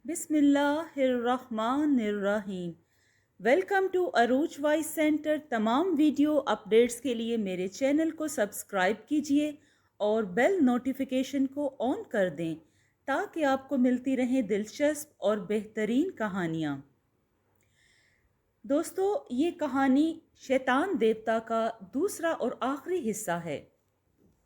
بسم اللہ الرحمن الرحیم۔ ویلکم ٹو عروج وائس سینٹر۔ تمام ویڈیو اپڈیٹس کے لیے میرے چینل کو سبسکرائب کیجئے اور بیل نوٹیفیکیشن کو آن کر دیں تاکہ آپ کو ملتی رہیں دلچسپ اور بہترین کہانیاں۔ دوستو، یہ کہانی شیطان دیوتا کا دوسرا اور آخری حصہ ہے۔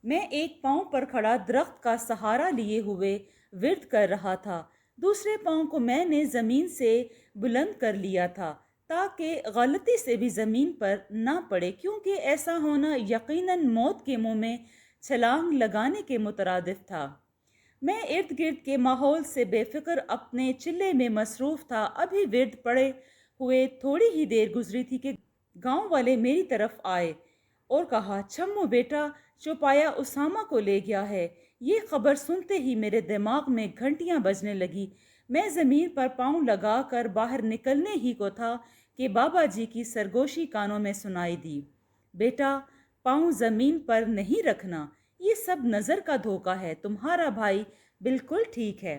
میں ایک پاؤں پر کھڑا درخت کا سہارا لیے ہوئے ورد کر رہا تھا۔ دوسرے پاؤں کو میں نے زمین سے بلند کر لیا تھا تاکہ غلطی سے بھی زمین پر نہ پڑے، کیونکہ ایسا ہونا یقیناً موت کے منہ میں چھلانگ لگانے کے مترادف تھا۔ میں ارد گرد کے ماحول سے بے فکر اپنے چلے میں مصروف تھا۔ ابھی ورد پڑے ہوئے تھوڑی ہی دیر گزری تھی کہ گاؤں والے میری طرف آئے اور کہا، چھمو بیٹا، چوپایا اسامہ کو لے گیا ہے۔ یہ خبر سنتے ہی میرے دماغ میں گھنٹیاں بجنے لگی۔ میں زمین پر پاؤں لگا کر باہر نکلنے ہی کو تھا کہ بابا جی کی سرگوشی کانوں میں سنائی دی، بیٹا، پاؤں زمین پر نہیں رکھنا، یہ سب نظر کا دھوکہ ہے، تمہارا بھائی بالکل ٹھیک ہے۔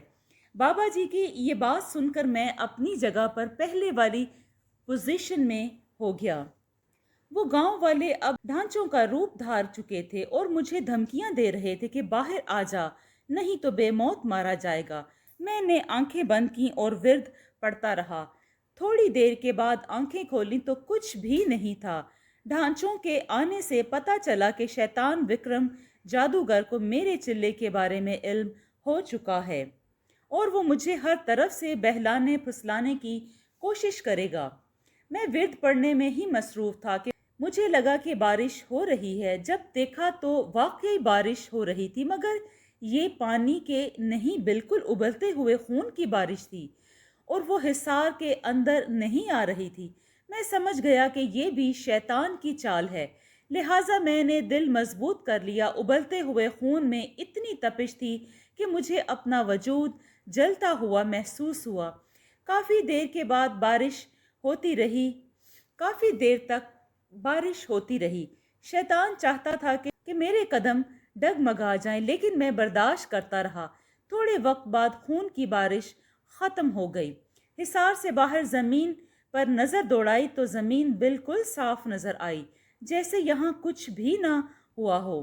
بابا جی کی یہ بات سن کر میں اپنی جگہ پر پہلے والی پوزیشن میں ہو گیا۔ وہ گاؤں والے اب ڈھانچوں کا روپ دھار چکے تھے اور مجھے دھمکیاں دے رہے تھے کہ باہر آ جا، نہیں تو بے موت مارا جائے گا۔ میں نے آنکھیں بند کیں اور ورد پڑھتا رہا۔ تھوڑی دیر کے بعد آنکھیں کھولیں تو کچھ بھی نہیں تھا۔ ڈھانچوں کے آنے سے پتہ چلا کہ شیطان وکرم جادوگر کو میرے چلے کے بارے میں علم ہو چکا ہے اور وہ مجھے ہر طرف سے بہلانے پھسلانے کی کوشش کرے گا۔ میں ورد پڑھنے میں ہی مصروف تھا کہ مجھے لگا کہ بارش ہو رہی ہے۔ جب دیکھا تو واقعی بارش ہو رہی تھی، مگر یہ پانی کے نہیں، بالکل ابلتے ہوئے خون کی بارش تھی اور وہ حصار کے اندر نہیں آ رہی تھی۔ میں سمجھ گیا کہ یہ بھی شیطان کی چال ہے، لہٰذا میں نے دل مضبوط کر لیا۔ ابلتے ہوئے خون میں اتنی تپش تھی کہ مجھے اپنا وجود جلتا ہوا محسوس ہوا۔ کافی دیر کے بعد بارش ہوتی رہی، کافی دیر تک بارش ہوتی رہی۔ شیطان چاہتا تھا کہ میرے قدم ڈگمگا جائیں، لیکن میں برداشت کرتا رہا۔ تھوڑے وقت بعد خون کی بارش ختم ہو گئی۔ حصار سے باہر زمین پر نظر دوڑائی تو زمین بالکل صاف نظر آئی، جیسے یہاں کچھ بھی نہ ہوا ہو۔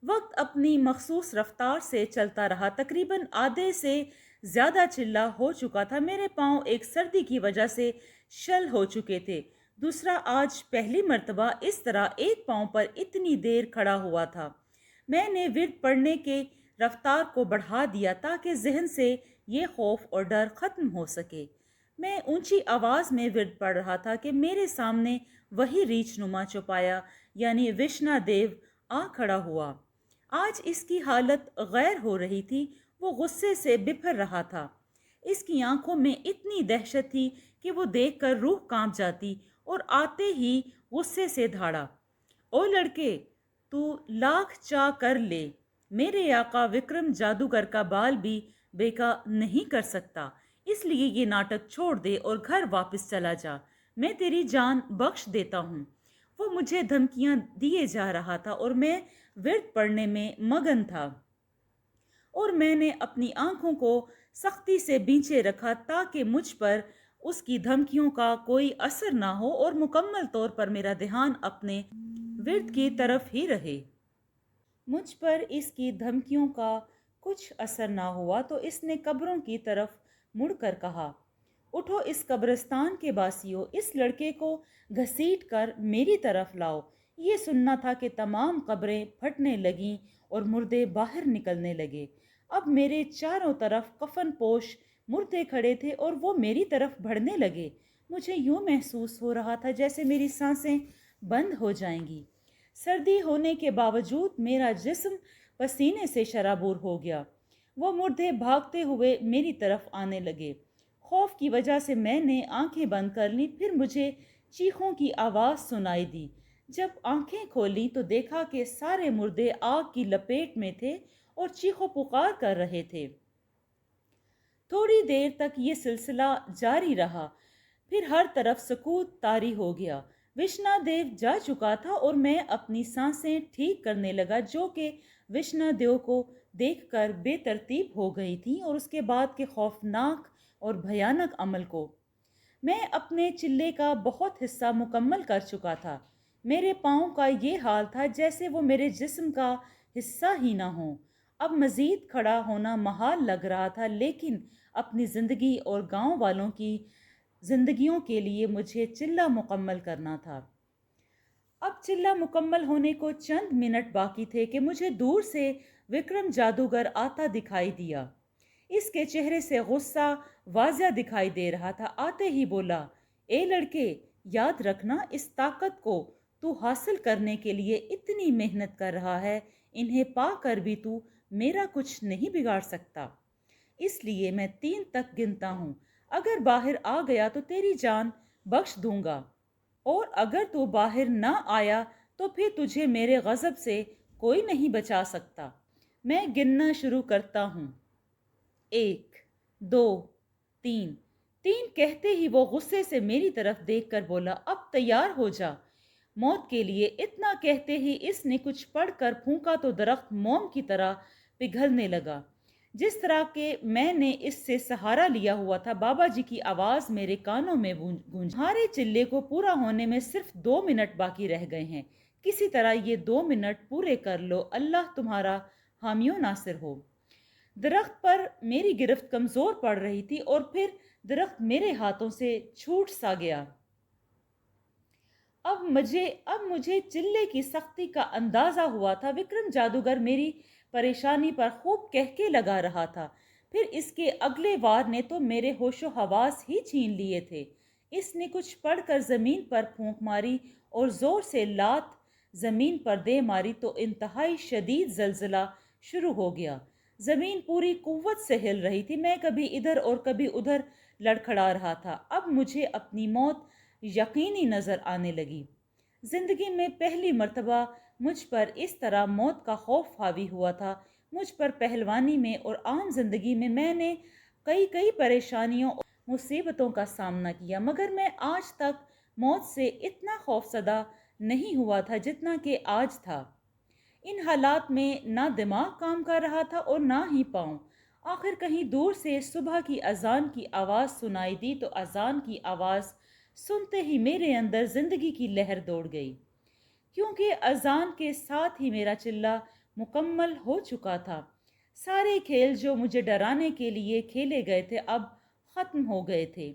وقت اپنی مخصوص رفتار سے چلتا رہا۔ تقریباً آدھے سے زیادہ چلا ہو چکا تھا۔ میرے پاؤں ایک سردی کی وجہ سے شل ہو چکے تھے۔ دوسرا، آج پہلی مرتبہ اس طرح ایک پاؤں پر اتنی دیر کھڑا ہوا تھا۔ میں نے ورد پڑھنے کے رفتار کو بڑھا دیا تاکہ ذہن سے یہ خوف اور ڈر ختم ہو سکے۔ میں اونچی آواز میں ورد پڑھ رہا تھا کہ میرے سامنے وہی ریچھ نما چوپایا یعنی وشنا دیو آ کھڑا ہوا۔ آج اس کی حالت غیر ہو رہی تھی، وہ غصے سے بپھر رہا تھا۔ اس کی آنکھوں میں اتنی دہشت تھی کہ وہ دیکھ کر روح کانپ جاتی اور آتے ہی غصے سے دھاڑا، او لڑکے، تو لاکھ چاہ کر لے، میرے آقا وکرم جادوگر کا بال بھی بیکا نہیں کر سکتا، اس لیے یہ ناٹک چھوڑ دے اور گھر واپس چلا جا، میں تیری جان بخش دیتا ہوں۔ وہ مجھے دھمکیاں دیے جا رہا تھا اور میں ورد پڑھنے میں مگن تھا، اور میں نے اپنی آنکھوں کو سختی سے بیچے رکھا تاکہ مجھ پر اس کی دھمکیوں کا کوئی اثر نہ ہو اور مکمل طور پر میرا دھیان اپنے ورد کی طرف ہی رہے۔ مجھ پر اس کی دھمکیوں کا کچھ اثر نہ ہوا تو اس نے قبروں کی طرف مڑ کر کہا، اٹھو اس قبرستان کے باسیوں، اس لڑکے کو گھسیٹ کر میری طرف لاؤ۔ یہ سننا تھا کہ تمام قبریں پھٹنے لگیں اور مردے باہر نکلنے لگے۔ اب میرے چاروں طرف کفن پوش مردے کھڑے تھے اور وہ میری طرف بڑھنے لگے۔ مجھے یوں محسوس ہو رہا تھا جیسے میری سانسیں بند ہو جائیں گی۔ سردی ہونے کے باوجود میرا جسم پسینے سے شرابور ہو گیا۔ وہ مردے بھاگتے ہوئے میری طرف آنے لگے۔ خوف کی وجہ سے میں نے آنکھیں بند کر لیں، پھر مجھے چیخوں کی آواز سنائی دی۔ جب آنکھیں کھولیں تو دیکھا کہ سارے مردے آگ کی لپیٹ میں تھے اور چیخو پکار کر رہے تھے۔ تھوڑی دیر تک یہ سلسلہ جاری رہا، پھر ہر طرف سکوت طاری ہو گیا۔ وشنا دیو جا چکا تھا اور میں اپنی سانسیں ٹھیک کرنے لگا، جو کہ وشنا دیو کو دیکھ کر بے ترتیب ہو گئی تھی، اور اس کے بعد کے خوفناک اور بھیانک عمل کو۔ میں اپنے چلے کا بہت حصہ مکمل کر چکا تھا۔ میرے پاؤں کا یہ حال تھا جیسے وہ میرے جسم کا حصہ ہی نہ ہوں۔ اب مزید کھڑا ہونا محال لگ رہا تھا، لیکن اپنی زندگی اور گاؤں والوں کی زندگیوں کے لیے مجھے چلہ مکمل کرنا تھا۔ اب چلہ مکمل ہونے کو چند منٹ باقی تھے کہ مجھے دور سے وکرم جادوگر آتا دکھائی دیا۔ اس کے چہرے سے غصہ واضح دکھائی دے رہا تھا۔ آتے ہی بولا، اے لڑکے، یاد رکھنا، اس طاقت کو تو حاصل کرنے کے لیے اتنی محنت کر رہا ہے، انہیں پا کر بھی تو میرا کچھ نہیں بگاڑ سکتا۔ اس لیے میں 3 تک گنتا ہوں۔ اگر باہر آ گیا تو تیری جان بخش دوں گا، اور اگر تو باہر نہ آیا تو پھر تجھے میرے غضب سے کوئی نہیں بچا سکتا۔ میں گننا شروع کرتا ہوں۔ 1 2 3۔ 3 کہتے ہی وہ غصے سے میری طرف دیکھ کر بولا، اب تیار ہو جا موت کے لیے۔ اتنا کہتے ہی اس نے کچھ پڑھ کر پھونکا تو درخت موم کی طرح پگھلنے لگا، جس طرح کہ میں نے اس سے سہارا لیا ہوا تھا۔ بابا جی کی آواز میرے کانوں میں گونج، ہمارے چلے کو پورا ہونے میں صرف 2 منٹ باقی رہ گئے ہیں، کسی طرح یہ 2 منٹ پورے کر لو، اللہ تمہارا حامی و ناصر ہو۔ درخت پر میری گرفت کمزور پڑ رہی تھی، اور پھر درخت میرے ہاتھوں سے چھوٹ سا گیا۔ اب مجھے چلے کی سختی کا اندازہ ہوا تھا۔ وکرم جادوگر میری پریشانی پر خوب کہکے لگا رہا تھا، پھر اس کے اگلے وار نے تو میرے ہوش و حواس ہی چھین لیے تھے۔ اس نے کچھ پڑھ کر زمین پر پھونک ماری اور زور سے لات زمین پر دے ماری تو انتہائی شدید زلزلہ شروع ہو گیا۔ زمین پوری قوت سے ہل رہی تھی۔ میں کبھی ادھر اور کبھی ادھر لڑکھڑا رہا تھا۔ اب مجھے اپنی موت یقینی نظر آنے لگی۔ زندگی میں پہلی مرتبہ مجھ پر اس طرح موت کا خوف حاوی ہوا تھا۔ مجھ پر پہلوانی میں اور عام زندگی میں نے کئی پریشانیوں اور مصیبتوں کا سامنا کیا، مگر میں آج تک موت سے اتنا خوفزدہ نہیں ہوا تھا جتنا کہ آج تھا۔ ان حالات میں نہ دماغ کام کر رہا تھا اور نہ ہی پاؤں۔ آخر کہیں دور سے صبح کی اذان کی آواز سنائی دی تو اذان کی آواز سنتے ہی میرے اندر زندگی کی لہر دوڑ گئی، کیونکہ اذان کے ساتھ ہی میرا چلہ مکمل ہو چکا تھا۔ سارے کھیل جو مجھے ڈرانے کے لیے کھیلے گئے تھے اب ختم ہو گئے تھے۔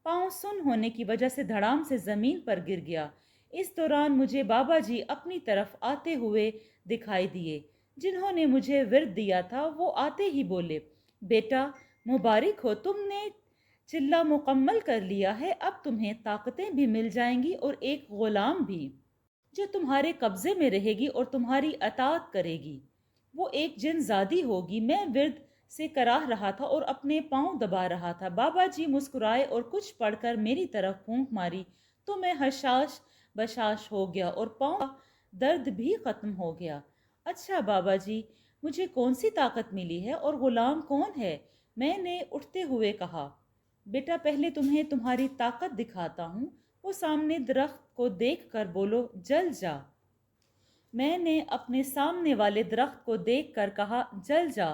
پاؤں سن ہونے کی وجہ سے دھڑام سے زمین پر گر گیا۔ اس دوران مجھے بابا جی اپنی طرف آتے ہوئے دکھائی دیے، جنہوں نے مجھے ورد دیا تھا۔ وہ آتے ہی بولے، بیٹا مبارک ہو، تم نے چلہ مکمل کر لیا ہے، اب تمہیں طاقتیں بھی مل جائیں گی اور ایک غلام بھی، جو تمہارے قبضے میں رہے گی اور تمہاری اطاعت کرے گی۔ وہ ایک جن زادی ہوگی۔ میں ورد سے کراہ رہا تھا اور اپنے پاؤں دبا رہا تھا۔ بابا جی مسکرائے اور کچھ پڑھ کر میری طرف پھونک ماری تو میں حشاش بشاش ہو گیا اور پاؤں کا درد بھی ختم ہو گیا۔ اچھا بابا جی، مجھے کون سی طاقت ملی ہے اور غلام کون ہے؟ میں نے اٹھتے ہوئے کہا۔ بیٹا پہلے تمہیں تمہاری طاقت دکھاتا ہوں۔ وہ سامنے درخت کو دیکھ کر بولو، جل جا۔ میں نے اپنے سامنے والے درخت کو دیکھ کر کہا، جل جا۔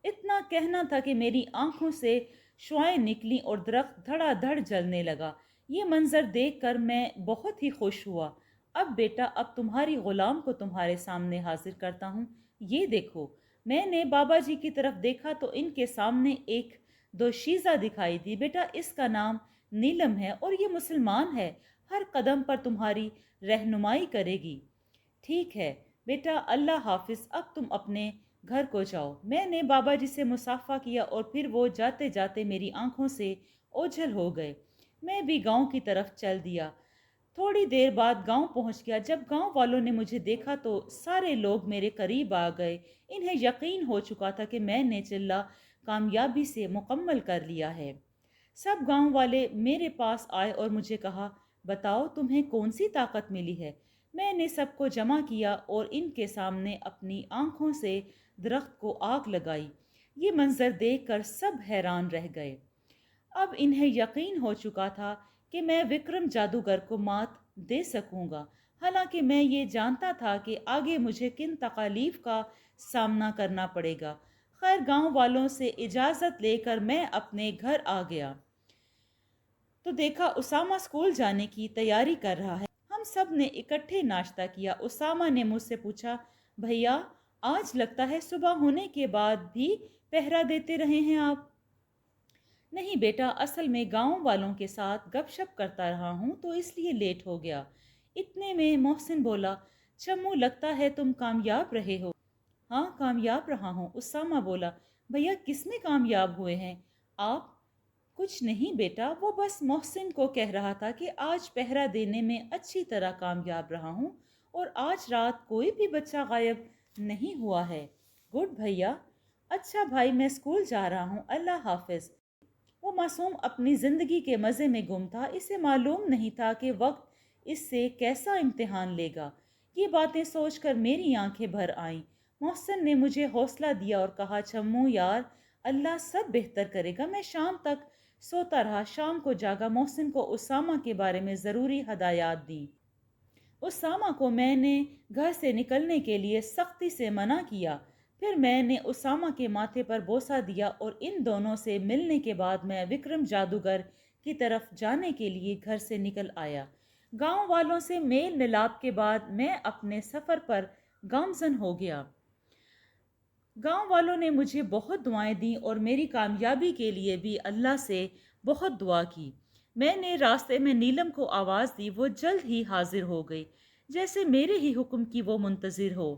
اتنا کہنا تھا کہ میری آنکھوں سے شعائیں نکلیں اور درخت دھڑا دھڑ جلنے لگا۔ یہ منظر دیکھ کر میں بہت ہی خوش ہوا۔ اب بیٹا، اب تمہاری غلام کو تمہارے سامنے حاضر کرتا ہوں، یہ دیکھو۔ میں نے بابا جی کی طرف دیکھا تو ان کے سامنے ایک دوشیزہ دکھائی دی۔ بیٹا اس کا نام نیلم ہے اور یہ مسلمان ہے، ہر قدم پر تمہاری رہنمائی کرے گی۔ ٹھیک ہے بیٹا، اللہ حافظ، اب تم اپنے گھر کو جاؤ۔ میں نے بابا جی سے مصافحہ کیا اور پھر وہ جاتے جاتے میری آنکھوں سے اوجھل ہو گئے۔ میں بھی گاؤں کی طرف چل دیا۔ تھوڑی دیر بعد گاؤں پہنچ گیا۔ جب گاؤں والوں نے مجھے دیکھا تو سارے لوگ میرے قریب آ گئے۔ انہیں یقین ہو چکا تھا کہ میں نے چلہ کامیابی سے مکمل کر لیا ہے۔ سب گاؤں والے میرے پاس آئے اور مجھے کہا، بتاؤ تمہیں کون سی طاقت ملی ہے؟ میں نے سب کو جمع کیا اور ان کے سامنے اپنی آنکھوں سے درخت کو آگ لگائی۔ یہ منظر دیکھ کر سب حیران رہ گئے۔ اب انہیں یقین ہو چکا تھا کہ میں وکرم جادوگر کو مات دے سکوں گا، حالانکہ میں یہ جانتا تھا کہ آگے مجھے کن تکالیف کا سامنا کرنا پڑے گا۔ خیر گاؤں والوں سے اجازت لے کر میں اپنے گھر آ گیا تو دیکھا اسامہ اسکول جانے کی تیاری کر رہا ہے۔ ہم سب نے اکٹھے ناشتہ کیا۔ اسامہ نے مجھ سے پوچھا، بھیا آج لگتا ہے صبح ہونے کے بعد بھی پہرا دیتے رہے ہیں آپ؟ نہیں بیٹا، اصل میں گاؤں والوں کے ساتھ گپ شپ کرتا رہا ہوں تو اس لیے لیٹ ہو گیا۔ اتنے میں محسن بولا، چمو لگتا ہے تم کامیاب رہے ہو۔ ہاں کامیاب رہا ہوں، اسامہ بولا۔ بھیا کس میں کامیاب ہوئے ہیں آپ؟ کچھ نہیں بیٹا، وہ بس محسن کو کہہ رہا تھا کہ آج پہرا دینے میں اچھی طرح کامیاب رہا ہوں اور آج رات کوئی بھی بچہ غائب نہیں ہوا ہے۔ گڈ بھیا۔ اچھا بھائی میں اسکول جا رہا ہوں، اللہ حافظ۔ وہ معصوم اپنی زندگی کے مزے میں گم تھا، اسے معلوم نہیں تھا کہ وقت اس سے کیسا امتحان لے گا۔ یہ باتیں سوچ کر میری آنکھیں بھر آئیں۔ محسن نے مجھے حوصلہ دیا اور کہا، چمو یار اللہ سب بہتر کرے گا۔ میں شام تک سوتا رہا۔ شام کو جاگا، محسن کو اسامہ کے بارے میں ضروری ہدایات دیں۔ اسامہ کو میں نے گھر سے نکلنے کے لیے سختی سے منع کیا۔ پھر میں نے اسامہ کے ماتھے پر بوسہ دیا اور ان دونوں سے ملنے کے بعد میں وکرم جادوگر کی طرف جانے کے لیے گھر سے نکل آیا۔ گاؤں والوں سے میل ملاپ کے بعد میں اپنے سفر پر گامزن ہو گیا۔ گاؤں والوں نے مجھے بہت دعائیں دیں اور میری کامیابی کے لیے بھی اللہ سے بہت دعا کی۔ میں نے راستے میں نیلم کو آواز دی، وہ جلد ہی حاضر ہو گئی، جیسے میرے ہی حکم کی وہ منتظر ہو۔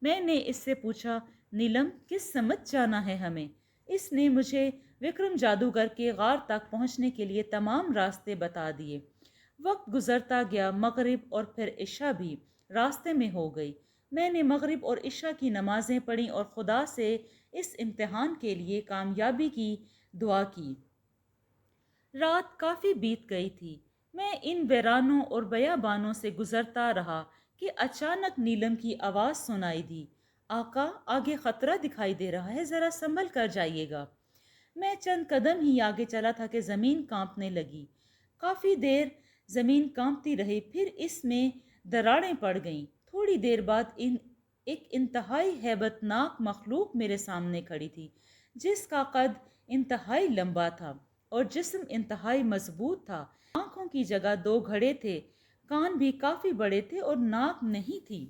میں نے اس سے پوچھا، نیلم کس سمت جانا ہے ہمیں؟ اس نے مجھے وکرم جادوگر کے غار تک پہنچنے کے لیے تمام راستے بتا دیے۔ وقت گزرتا گیا، مغرب اور پھر عشاء بھی راستے میں ہو گئی۔ میں نے مغرب اور عشاء کی نمازیں پڑھیں اور خدا سے اس امتحان کے لیے کامیابی کی دعا کی۔ رات کافی بیت گئی تھی۔ میں ان ویرانوں اور بیابانوں سے گزرتا رہا کہ اچانک نیلم کی آواز سنائی دی، آقا آگے خطرہ دکھائی دے رہا ہے، ذرا سنبھل کر جائیے گا۔ میں چند قدم ہی آگے چلا تھا کہ زمین کانپنے لگی۔ کافی دیر زمین کانپتی رہی، پھر اس میں دراڑیں پڑ گئیں۔ تھوڑی دیر بعد ایک انتہائی ہیبت ناک مخلوق میرے سامنے کھڑی تھی، جس کا قد انتہائی لمبا تھا اور جسم انتہائی مضبوط تھا۔ آنکھوں کی جگہ دو گھڑے تھے، کان بھی کافی بڑے تھے اور ناک نہیں تھی۔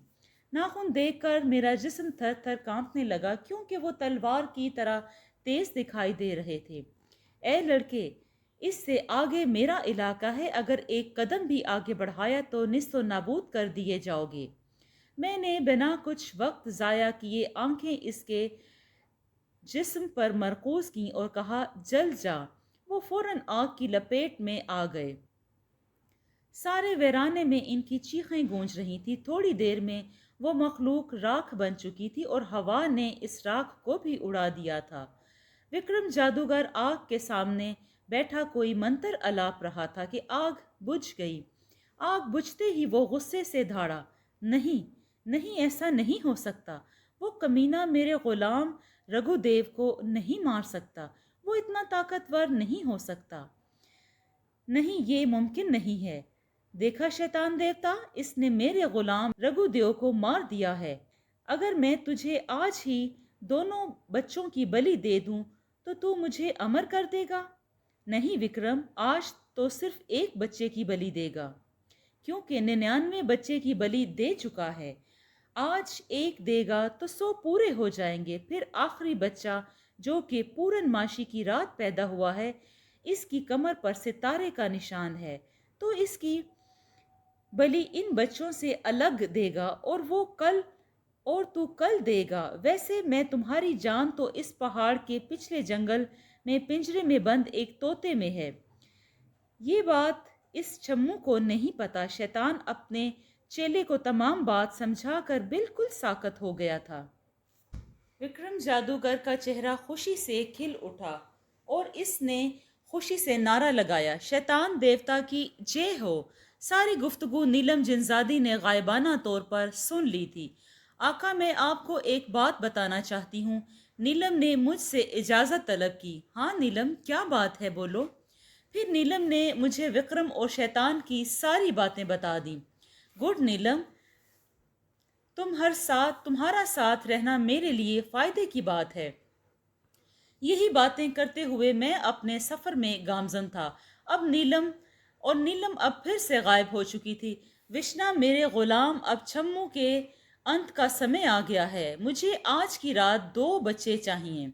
ناخن دیکھ کر میرا جسم تھر تھر کانپنے لگا، کیونکہ وہ تلوار کی طرح تیز دکھائی دے رہے تھے۔ اے لڑکے، اس سے آگے میرا علاقہ ہے، اگر ایک قدم بھی آگے بڑھایا تو نیست و نابود کر دیے جاؤ گے۔ میں نے بنا کچھ وقت ضائع کیے آنکھیں اس کے جسم پر مرکوز کیں اور کہا، جل جا۔ وہ فوراً آگ کی لپیٹ میں آ گئے۔ سارے ویرانے میں ان کی چیخیں گونج رہی تھی۔ تھوڑی دیر میں وہ مخلوق راکھ بن چکی تھی اور ہوا نے اس راکھ کو بھی اڑا دیا تھا۔ وکرم جادوگر آگ کے سامنے بیٹھا کوئی منتر الاپ رہا تھا کہ آگ بجھ گئی۔ آگ بجھتے ہی وہ غصے سے دھاڑا، نہیں نہیں، ایسا نہیں ہو سکتا۔ وہ کمینہ میرے غلام رگھو دیو کو نہیں مار سکتا، وہ اتنا طاقتور نہیں ہو سکتا۔ نہیں، یہ ممکن نہیں ہے۔ دیکھا شیطان دیوتا، اس نے میرے غلام رگھو دیو کو مار دیا ہے۔ اگر میں تجھے آج ہی دونوں بچوں کی بلی دے دوں تو تو مجھے امر کر دے گا؟ نہیں وکرم، آج تو صرف ایک بچے کی بلی دے گا، کیونکہ 99 بچے کی بلی دے چکا ہے۔ آج ایک دے گا تو 100 پورے ہو جائیں گے، پھر آخری بچہ جو کہ پورن ماشی کی رات پیدا ہوا ہے، اس کی کمر پر ستارے کا نشان ہے، تو اس کی بلی ان بچوں سے الگ دے گا اور تو کل دے گا۔ ویسے میں تمہاری جان تو اس پہاڑ کے پچھلے جنگل میں پنجرے میں بند ایک طوطے میں ہے۔ یہ بات اس چمو کو نہیں پتا۔ شیطان اپنے چیلے کو تمام بات سمجھا کر بالکل ساکت ہو گیا تھا۔ وکرم جادوگر کا چہرہ خوشی سے کھل اٹھا اور اس نے خوشی سے نعرہ لگایا، شیطان دیوتا کی جے ہو۔ ساری گفتگو نیلم جنزادی نے غائبانہ طور پر سن لی تھی۔ آقا، میں آپ کو ایک بات بتانا چاہتی ہوں۔ نیلم نے مجھ سے اجازت طلب کی۔ ہاں نیلم، کیا بات ہے، بولو۔ پھر نیلم نے مجھے وکرم اور شیطان کی ساری باتیں بتا دیں۔ گڈ نیلم، تمہارا ساتھ رہنا میرے لیے فائدے کی بات ہے۔ یہی باتیں کرتے ہوئے میں اپنے سفر میں گامزن تھا۔ نیلم اب پھر سے غائب ہو چکی تھی۔ وشنا میرے غلام، اب چھمو کے انت کا سمے آ گیا ہے۔ مجھے آج کی رات 2 بچے چاہیے،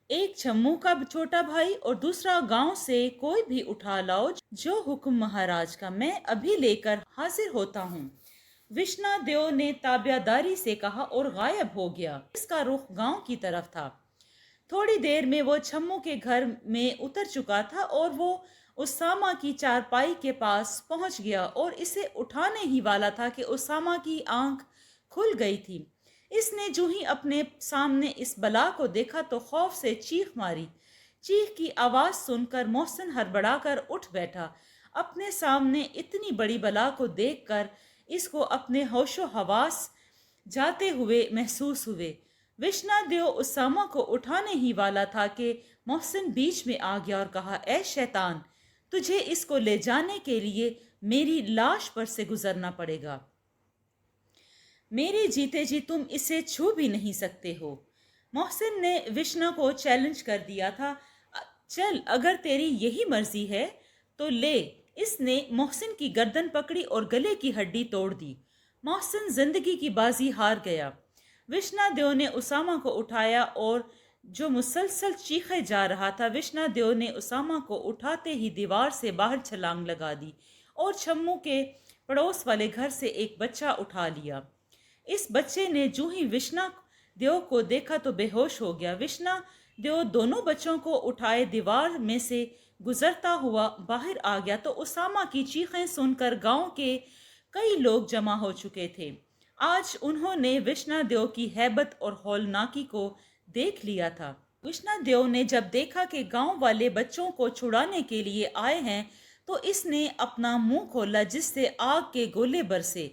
ایک چھمو کا چھوٹا بھائی اور دوسرا گاؤں سے کوئی بھی اٹھا لاؤ جو حکم مہاراج کا، میں ابھی لے کر حاضر ہوتا ہوں۔ وشنا دیو نے تابعداری سے کہا اور غائب ہو گیا۔ اس کا رخ گاؤں کی طرف تھا۔ تھوڑی دیر میں وہ چھمو کے گھر میں اتر چکا تھا اور وہ اسامہ کی چارپائی کے پاس پہنچ گیا اور اسے اٹھانے ہی والا تھا کہ اسامہ کی آنکھ کھل گئی تھی۔ اس نے جو ہی اپنے سامنے اس بلا کو دیکھا تو خوف سے چیخ ماری۔ چیخ کی آواز سن کر محسن ہڑبڑا کر اٹھ بیٹھا۔ اپنے سامنے اتنی بڑی بلا کو دیکھ کر اس کو اپنے ہوش و حواس جاتے ہوئے محسوس ہوئے۔ وشنا دیو اسامہ کو اٹھانے ہی والا تھا کہ محسن بیچ میں آ گیا اور کہا، اے شیطان، تجھے اس کو لے جانے کے لیے میری لاش پر سے گزرنا پڑے گا۔ میرے جیتے جی تم اسے چھو بھی نہیں سکتے ہو۔ محسن نے وشنا کو چیلنج کر دیا تھا، چل اگر تیری یہی مرضی ہے تو لے۔ اس نے محسن کی گردن پکڑی اور گلے کی ہڈی توڑ دی۔ محسن زندگی کی بازی ہار گیا۔ وشنا دیو نے اسامہ کو اٹھایا اور جو مسلسل چیخے جا رہا تھا، وشنا دیو نے اسامہ کو اٹھاتے ہی دیوار سے باہر چھلانگ لگا دی اور چھمو کے پڑوس والے گھر سے ایک بچہ اٹھا لیا۔ اس بچے نے جو ہی وشنا دیو کو دیکھا تو بے ہوش ہو گیا۔ وشنا دیو دونوں بچوں کو اٹھائے دیوار میں سے گزرتا ہوا باہر آ گیا تو اسامہ کی چیخیں سن کر گاؤں کے کئی لوگ جمع ہو چکے تھے۔ آج انہوں نے وشنا دیو کی ہیبت اور ہولناکی کو دیکھ لیا تھا۔ وشنا دیو نے جب دیکھا کہ گاؤں والے بچوں کو چھڑانے کے لیے آئے ہیں تو اس نے اپنا منہ کھولا جس سے آگ کے گولے برسے۔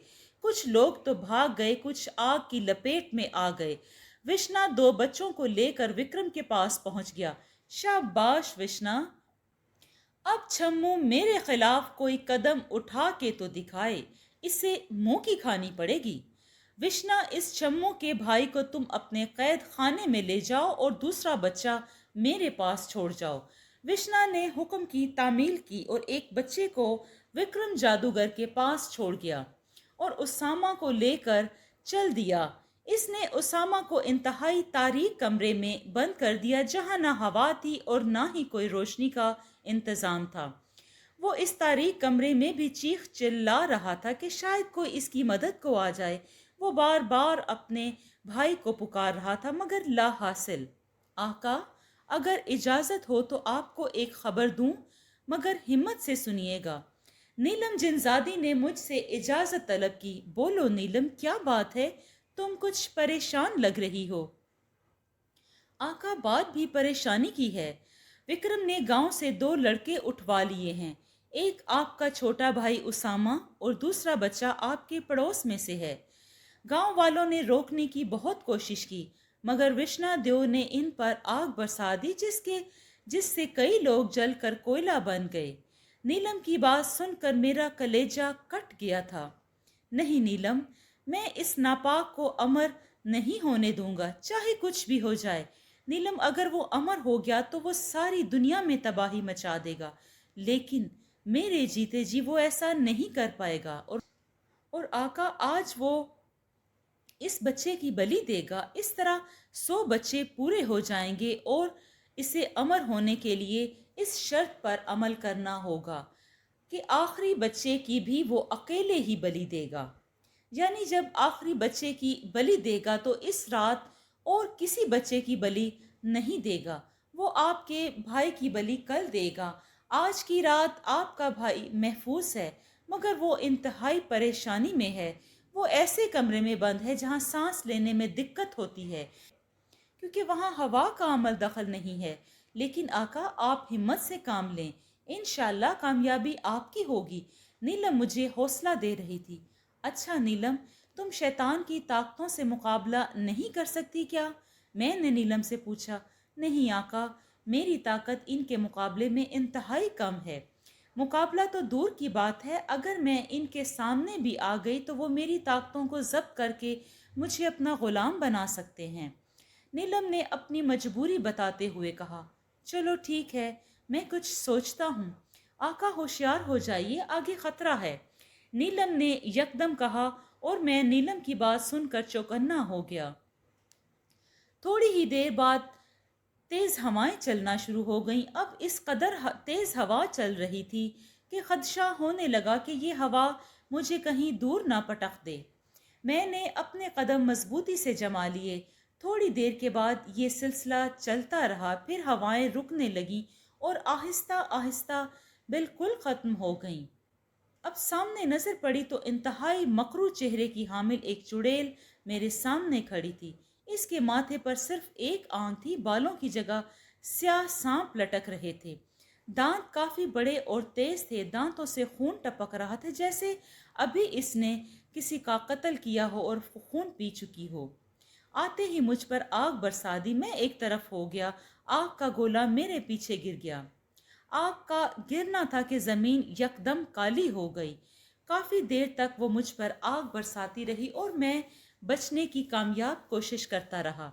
کچھ لوگ تو بھاگ گئے، کچھ آگ کی لپیٹ میں آ گئے۔ وشنا 2 بچوں کو لے کر وکرم کے پاس پہنچ گیا۔ شاباش وشنا، اب چھمو میرے خلاف کوئی قدم اٹھا کے تو دکھائے، اسے منہ کی کھانی پڑے گی۔ وشنا، اس چھمو کے بھائی کو تم اپنے قید خانے میں لے جاؤ اور دوسرا بچہ میرے پاس چھوڑ جاؤ۔ وشنا نے حکم کی تعمیل کی اور ایک بچے کو وکرم جادوگر کے پاس چھوڑ گیا اور اسامہ کو لے کر چل دیا۔ اس نے اسامہ کو انتہائی تاریک کمرے میں بند کر دیا جہاں نہ ہوا تھی اور نہ ہی کوئی روشنی کا انتظام تھا۔ وہ اس تاریک کمرے میں بھی چیخ چلا رہا تھا کہ شاید کوئی اس کی مدد کو آ جائے۔ وہ بار بار اپنے بھائی کو پکار رہا تھا مگر لا حاصل۔ آقا، اگر اجازت ہو تو آپ کو ایک خبر دوں، مگر ہمت سے سنیے گا۔ نیلم جنزادی نے مجھ سے اجازت طلب کی۔ بولو نیلم، کیا بات ہے؟ تم کچھ پریشان لگ رہی ہو۔ آقا، بات بھی پریشانی کی ہے۔ وکرم نے گاؤں سے 2 لڑکے اٹھوا لیے ہیں۔ ایک آپ کا چھوٹا بھائی اسامہ اور دوسرا بچہ آپ کے پڑوس میں سے ہے۔ گاؤں والوں نے روکنے کی بہت کوشش کی مگر وشنا دیو نے ان پر آگ برسا دی جس سے کئی لوگ جل کر کوئلہ بن گئے۔ نیلم کی بات سن کر میرا کلیجہ کٹ گیا تھا۔ نہیں نیلم، میں اس ناپاک کو امر نہیں ہونے دوں گا، چاہے کچھ بھی ہو جائے۔ نیلم، اگر وہ امر ہو گیا تو وہ ساری دنیا میں تباہی مچا دے گا، لیکن میرے جیتے جی وہ ایسا نہیں کر پائے گا۔ اور آقا، آج وہ اس بچے کی بلی دے گا، اس طرح 100 بچے پورے ہو جائیں گے اور اسے امر ہونے کے لیے اس شرط پر عمل کرنا ہوگا کہ آخری بچے کی بھی وہ اکیلے ہی بلی دے گا۔ یعنی جب آخری بچے کی بلی دے گا تو اس رات اور کسی بچے کی بلی نہیں دے گا، وہ آپ کے بھائی کی بلی کل دے گا۔ آج کی رات آپ کا بھائی محفوظ ہے مگر وہ انتہائی پریشانی میں ہے۔ وہ ایسے کمرے میں بند ہے جہاں سانس لینے میں دقت ہوتی ہے کیونکہ وہاں ہوا کا عمل دخل نہیں ہے۔ لیکن آقا، آپ ہمت سے کام لیں، انشاءاللہ کامیابی آپ کی ہوگی۔ نیلم مجھے حوصلہ دے رہی تھی۔ اچھا نیلم، تم شیطان کی طاقتوں سے مقابلہ نہیں کر سکتی کیا؟ میں نے نیلم سے پوچھا۔ نہیں آقا، میری طاقت ان کے مقابلے میں انتہائی کم ہے۔ مقابلہ تو دور کی بات ہے، اگر میں ان کے سامنے بھی آ گئی تو وہ میری طاقتوں کو ضبط کر کے مجھے اپنا غلام بنا سکتے ہیں۔ نیلم نے اپنی مجبوری بتاتے ہوئے کہا، چلو ٹھیک ہے، میں کچھ سوچتا ہوں۔ آقا ہوشیار ہو جائیے، آگے خطرہ ہے، نیلم نے یکدم کہا، اور میں نیلم کی بات سن کر چوکنا ہو گیا۔ تھوڑی ہی دیر بعد تیز ہوائیں چلنا شروع ہو گئیں۔ اب اس قدر تیز ہوا چل رہی تھی کہ خدشہ ہونے لگا کہ یہ ہوا مجھے کہیں دور نہ پٹک دے۔ میں نے اپنے قدم مضبوطی سے جما لیے۔ تھوڑی دیر کے بعد یہ سلسلہ چلتا رہا، پھر ہوائیں رکنے لگیں اور آہستہ آہستہ بالکل ختم ہو گئیں۔ اب سامنے نظر پڑی تو انتہائی مکروہ چہرے کی حامل ایک چڑیل میرے سامنے کھڑی تھی۔ اس کے ماتھے پر صرف ایک آنکھ تھی، بالوں کی جگہ سیاہ سانپ لٹک رہے تھے۔ دانت کافی بڑے اور تیز تھے، دانتوں سے خون ٹپک رہا تھا جیسے ابھی اس نے کسی کا قتل کیا ہو اور خون پی چکی ہو۔ آتے ہی مجھ پر آگ برسا دی، میں ایک طرف ہو گیا، آگ کا گولا میرے پیچھے گر گیا۔ آگ کا گرنا تھا کہ زمین یکدم کالی ہو گئی۔ کافی دیر تک وہ مجھ پر آگ برساتی رہی اور میں بچنے کی کامیاب کوشش کرتا رہا،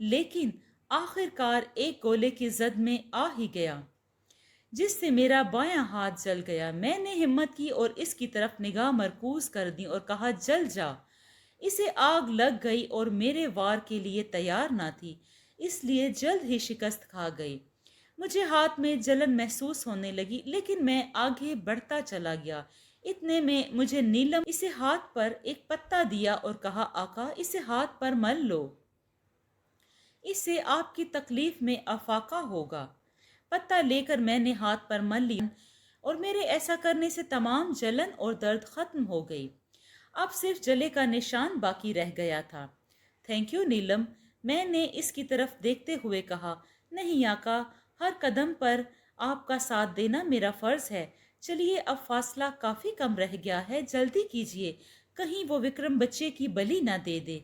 لیکن آخر کار ایک گولے کی زد میں آ ہی گیا جس سے میرا بایاں ہاتھ جل گیا۔ میں نے ہمت کی اور اس کی طرف نگاہ مرکوز کر دی اور کہا، جل جا۔ اسے آگ لگ گئی اور میرے وار کے لیے تیار نہ تھی، اس لیے جلد ہی شکست کھا گئی۔ مجھے ہاتھ میں جلن محسوس ہونے لگی، لیکن میں آگے بڑھتا چلا گیا۔ اتنے میں مجھے نیلم اسے ہاتھ پر ایک پتا دیا اور کہا، آقا اسے ہاتھ پر مل لو، اس سے آپ کی تکلیف میں افاقہ ہوگا۔ پتا لے کر میں نے ہاتھ پر مل لیا اور میرے ایسا کرنے سے تمام جلن اور درد ختم ہو گئی۔ اب صرف جلے کا نشان باقی رہ گیا تھا۔ تھینک یو نیلم، میں نے اس کی طرف دیکھتے ہوئے کہا۔ نہیں آقا، ہر قدم پر آپ کا ساتھ دینا میرا فرض ہے۔ چلیے اب فاصلہ کافی کم رہ گیا ہے، جلدی کیجیے، کہیں وہ وکرم بچے کی بلی نہ دے دے۔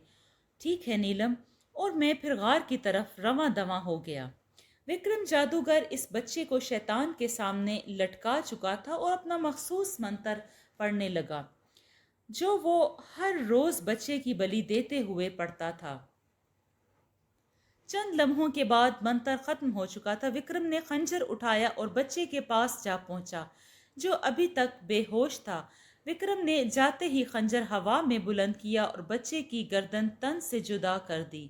ٹھیک ہے نیلم، اور میں پھر غار کی طرف رواں دواں ہو گیا۔ وکرم جادوگر اس بچے کو شیطان کے سامنے لٹکا چکا تھا اور اپنا مخصوص منتر پڑھنے لگا جو وہ ہر روز بچے کی بلی دیتے ہوئے پڑھتا تھا۔ چند لمحوں کے بعد منتر ختم ہو چکا تھا۔ وکرم نے خنجر اٹھایا اور بچے کے پاس جا پہنچا جو ابھی تک بے ہوش تھا۔ وکرم نے جاتے ہی خنجر ہوا میں بلند کیا اور بچے کی گردن تن سے جدا کر دی۔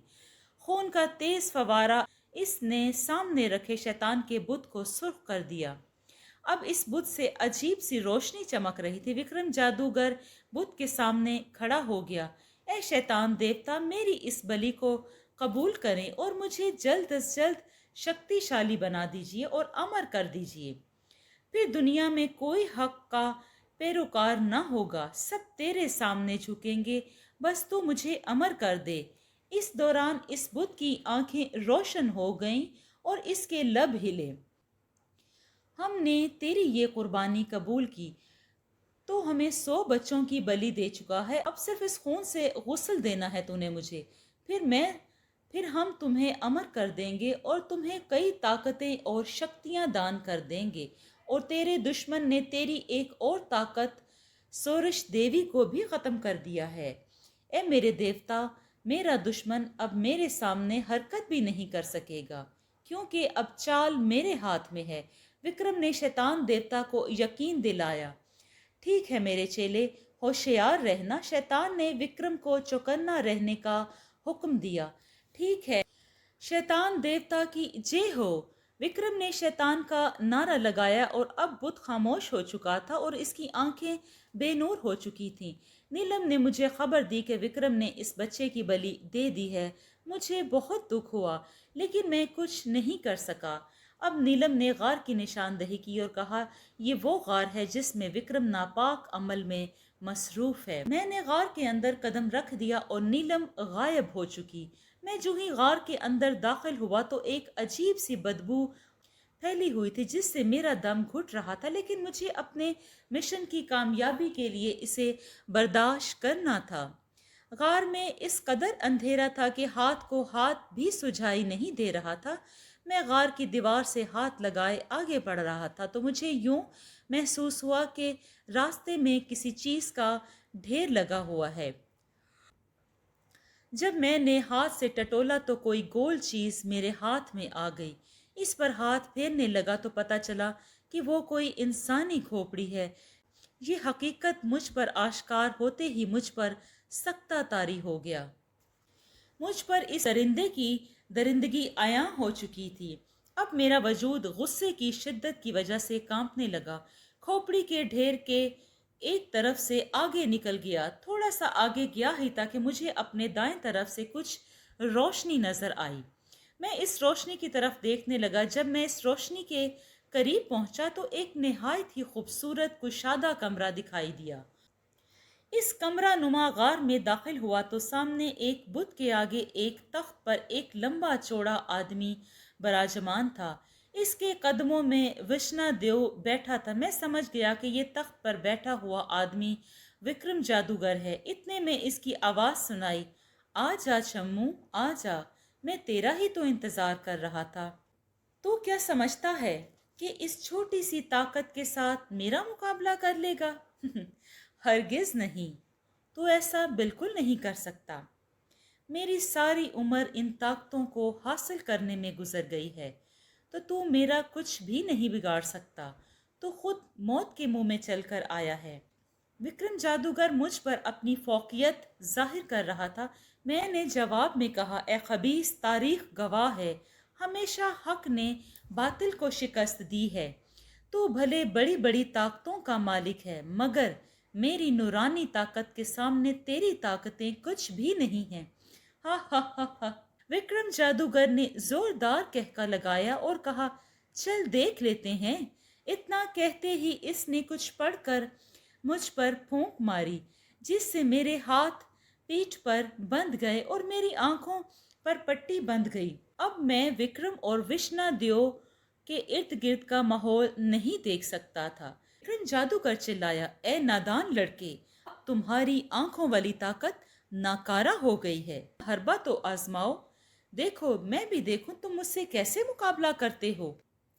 خون کا تیز فوارہ اس نے سامنے رکھے شیطان کے بت کو سرخ کر دیا۔ اب اس بت سے عجیب سی روشنی چمک رہی تھی۔ وکرم جادوگر بت کے سامنے کھڑا ہو گیا۔ اے شیطان دیوتا، میری اس بلی کو قبول کریں اور مجھے جلد از جلد شکتی شالی بنا دیجیے اور امر کر دیجیے۔ پھر دنیا میں کوئی حق کا پیروکار نہ ہوگا، سب تیرے سامنے جھکیں گے، بس تو مجھے امر کر دے۔ اس دوران اس بت کی آنکھیں روشن ہو گئیں اور اس کے لب ہلے۔ ہم نے تیری یہ قربانی قبول کی، تو ہمیں 100 بچوں کی بلی دے چکا ہے، اب صرف اس خون سے غسل دینا ہے تو نے مجھے، پھر ہم تمہیں امر کر دیں گے اور تمہیں کئی طاقتیں اور شکتیاں دان کر دیں گے، اور تیرے دشمن نے تیری ایک اور طاقت سورش دیوی کو بھی ختم کر دیا ہے۔ اے میرے دیوتا، میرا دشمن اب میرے سامنے حرکت بھی نہیں کر سکے گا، کیونکہ اب چال میرے ہاتھ میں ہے۔ وکرم نے شیطان دیوتا کو یقین دلایا۔ ٹھیک ہے میرے چیلے، ہوشیار رہنا۔ شیطان نے وکرم کو چوکنا رہنے کا حکم دیا۔ ٹھیک ہے، شیطان دیوتا کی جے ہو۔ وکرم نے شیطان کا نعرہ لگایا اور اب بت خاموش ہو چکا تھا اور اس کی آنکھیں بے نور ہو چکی تھیں۔ نیلم نے مجھے خبر دی کہ وکرم نے اس بچے کی بلی دے دی ہے۔ مجھے بہت دکھ ہوا، لیکن میں کچھ نہیں کر سکا۔ اب نیلم نے غار کی نشاندہی کی اور کہا، یہ وہ غار ہے جس میں وکرم ناپاک عمل میں مصروف ہے۔ میں نے غار کے اندر قدم رکھ دیا اور نیلم غائب ہو چکی۔ میں جو ہی غار کے اندر داخل ہوا تو ایک عجیب سی بدبو پھیلی ہوئی تھی جس سے میرا دم گھٹ رہا تھا، لیکن مجھے اپنے مشن کی کامیابی کے لیے اسے برداشت کرنا تھا۔ غار میں اس قدر اندھیرا تھا کہ ہاتھ کو ہاتھ بھی سجائی نہیں دے رہا تھا۔ میں غار کی دیوار سے ہاتھ لگائے آگے بڑھ رہا تھا تو مجھے یوں محسوس ہوا کہ راستے میں کسی چیز کا ڈھیر لگا ہوا ہے۔ جب میں نے ہاتھ سے ٹٹولا تو کوئی گول چیز میرے ہاتھ میں آ گئی۔ اس پر ہاتھ پھیرنے لگا تو پتہ چلا کہ وہ کوئی انسانی کھوپڑی ہے۔ یہ حقیقت مجھ پر آشکار ہوتے ہی مجھ پر سکتہ طاری ہو گیا۔ مجھ پر اس درندے کی درندگی عیاں ہو چکی تھی۔ اب میرا وجود غصے کی شدت کی وجہ سے کانپنے لگا۔ کھوپڑی کے ڈھیر کے ایک طرف سے آگے نکل گیا۔ تھوڑا سا آگے گیا ہی تھا کہ مجھے اپنے دائیں طرف سے کچھ روشنی نظر آئی۔ میں اس روشنی کی طرف دیکھنے لگا۔ جب میں اس روشنی کے قریب پہنچا تو ایک نہایت ہی خوبصورت کشادہ کمرہ دکھائی دیا۔ اس کمرہ نما غار میں داخل ہوا تو سامنے ایک بت کے آگے ایک تخت پر ایک لمبا چوڑا آدمی براجمان تھا۔ اس کے قدموں میں وشنا دیو بیٹھا تھا۔ میں سمجھ گیا کہ یہ تخت پر بیٹھا ہوا آدمی وکرم جادوگر ہے۔ اتنے میں اس کی آواز سنائی، آ جا چمو آ جا، میں تیرا ہی تو انتظار کر رہا تھا۔ تو کیا سمجھتا ہے کہ اس چھوٹی سی طاقت کے ساتھ میرا مقابلہ کر لے گا؟ ہرگز نہیں، تو ایسا بالکل نہیں کر سکتا۔ میری ساری عمر ان طاقتوں کو حاصل کرنے میں گزر گئی ہے، تو میرا کچھ بھی نہیں بگاڑ سکتا۔ تو خود موت کے منہ میں چل کر آیا ہے۔ وکرم جادوگر مجھ پر اپنی فوقیت ظاہر کر رہا تھا۔ میں نے جواب میں کہا، اے خبیث، تاریخ گواہ ہے، ہمیشہ حق نے باطل کو شکست دی ہے۔ تو بھلے بڑی بڑی طاقتوں کا مالک ہے، مگر میری نورانی طاقت کے سامنے تیری طاقتیں کچھ بھی نہیں ہیں۔ ہا ہا ہا ہا۔ وکرم جادوگر نے زوردار کہکا لگایا اور کہا، چل دیکھ لیتے ہیں۔ اتنا کہتے ہی اس نے کچھ پڑھ کر مجھ پر پھونک ماری، جس سے میرے ہاتھ پیٹھ پر بندھ گئے اور میری آنکھوں پر پٹی بندھ گئی۔ اب میں وکرم اور وشنا دیو کے ارد گرد کا ماحول نہیں دیکھ سکتا تھا۔ وکرم جادوگر چلایا، اے نادان لڑکے، تمہاری آنکھوں والی طاقت ناکارہ ہو گئی ہے۔ حربہ تو آزماؤ، دیکھو میں بھی دیکھوں تم مجھ سے کیسے مقابلہ کرتے ہو۔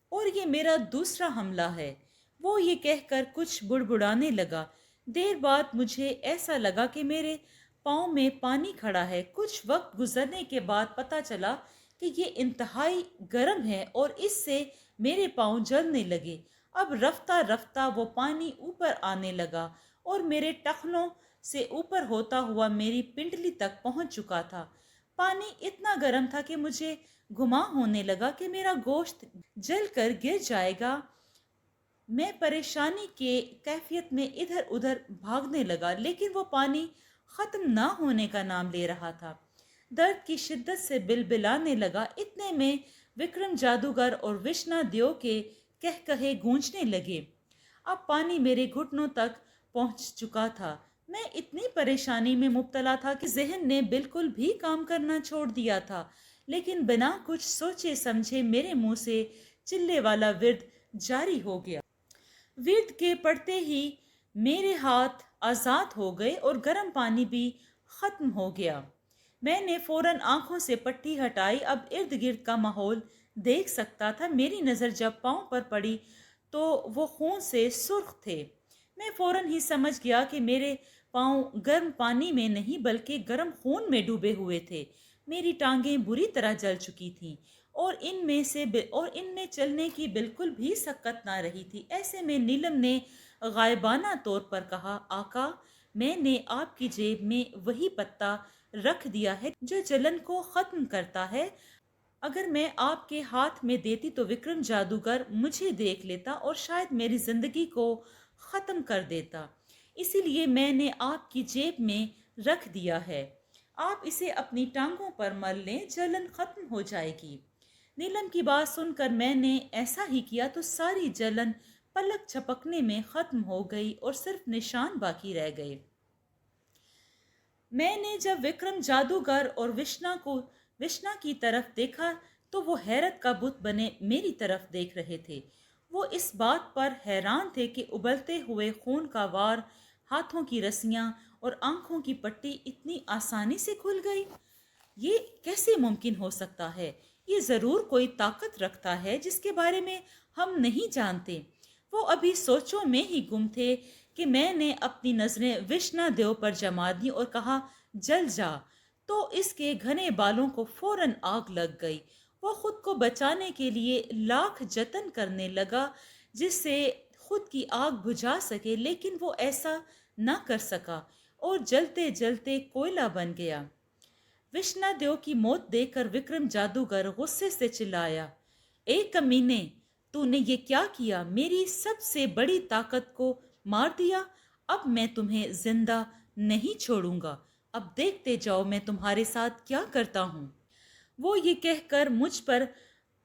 اور یہ میرا دوسرا حملہ ہے۔ وہ یہ کہہ کر کچھ بڑبڑانے لگا۔ دیر بعد مجھے ایسا لگا کہ میرے پاؤں میں پانی کھڑا ہے۔ کچھ وقت گزرنے کے بعد پتہ چلا کہ یہ انتہائی گرم ہے اور اس سے میرے پاؤں جلنے لگے۔ اب رفتہ رفتہ وہ پانی اوپر آنے لگا اور میرے ٹخنوں سے اوپر ہوتا ہوا میری پنڈلی تک پہنچ چکا تھا۔ پانی اتنا گرم تھا کہ مجھے گمان ہونے لگا کہ میرا گوشت جل کر گر جائے گا۔ میں پریشانی کے کیفیت میں ادھر ادھر بھاگنے لگا، لیکن وہ پانی ختم نہ ہونے کا نام لے رہا تھا۔ درد کی شدت سے بلبلانے لگا۔ اتنے میں وکرم جادوگر اور وشنا دیو کے کہکہے گونجنے لگے۔ اب پانی میرے گھٹنوں تک پہنچ چکا تھا۔ میں اتنی پریشانی میں مبتلا تھا کہ ذہن نے بالکل بھی کام کرنا چھوڑ دیا تھا، لیکن بنا کچھ سوچے سمجھے میرے منہ سے چلے والا ورد جاری ہو گیا۔ ورد کے پڑھتے ہی میرے ہاتھ آزاد ہو گئے اور گرم پانی بھی ختم ہو گیا۔ میں نے فوراً آنکھوں سے پٹی ہٹائی۔ اب ارد گرد کا ماحول دیکھ سکتا تھا۔ میری نظر جب پاؤں پر پڑی تو وہ خون سے سرخ تھے۔ میں فوراً ہی سمجھ گیا کہ میرے پاؤں گرم پانی میں نہیں بلکہ گرم خون میں ڈوبے ہوئے تھے۔ میری ٹانگیں بری طرح جل چکی تھیں اور ان میں چلنے کی بالکل بھی سکت نہ رہی تھی۔ ایسے میں نیلم نے غائبانہ طور پر کہا، آقا، میں نے آپ کی جیب میں وہی پتہ رکھ دیا ہے جو جلن کو ختم کرتا ہے۔ اگر میں آپ کے ہاتھ میں دیتی تو وکرم جادوگر مجھے دیکھ لیتا اور شاید میری زندگی کو ختم کر دیتا۔ اسی لیے میں نے آپ کی جیب میں رکھ دیا ہے۔ آپ اسے اپنی ٹانگوں پر مل لیں، جلن ختم ہو جائے گی۔ نیلم کی بات سن کر میں نے ایسا ہی کیا تو ساری جلن پلک جھپکنے میں ختم ہو گئی اور صرف نشان باقی رہ گئے۔ میں نے جب وکرم جادوگر اور وشنا کی طرف دیکھا تو وہ حیرت کا بت بنے میری طرف دیکھ رہے تھے۔ وہ اس بات پر حیران تھے کہ ابلتے ہوئے خون کا وار، ہاتھوں کی رسیاں اور آنکھوں کی پٹی اتنی آسانی سے کھل گئی۔ یہ کیسے ممکن ہو سکتا ہے؟ یہ ضرور کوئی طاقت رکھتا ہے جس کے بارے میں ہم نہیں جانتے۔ وہ ابھی سوچوں میں ہی گم تھے کہ میں نے اپنی نظریں وشنا دیو پر جما دیں اور کہا جل جا، تو اس کے گھنے بالوں کو فوراً آگ لگ گئی۔ وہ خود کو بچانے کے لیے لاکھ جتن کرنے لگا جس سے خود کی آگ بجھا سکے، لیکن وہ ایسا نہ کر سکا اور جلتے جلتے کوئلہ بن گیا۔ وشنا دیو کی موت دیکھ کر وکرم جادوگر غصے سے چلایا، اے کمینے، تو نے یہ کیا کیا؟ میری سب سے بڑی طاقت کو مار دیا۔ اب میں تمہیں زندہ نہیں چھوڑوں گا۔ اب دیکھتے جاؤ میں تمہارے ساتھ کیا کرتا ہوں۔ وہ یہ کہہ کر مجھ پر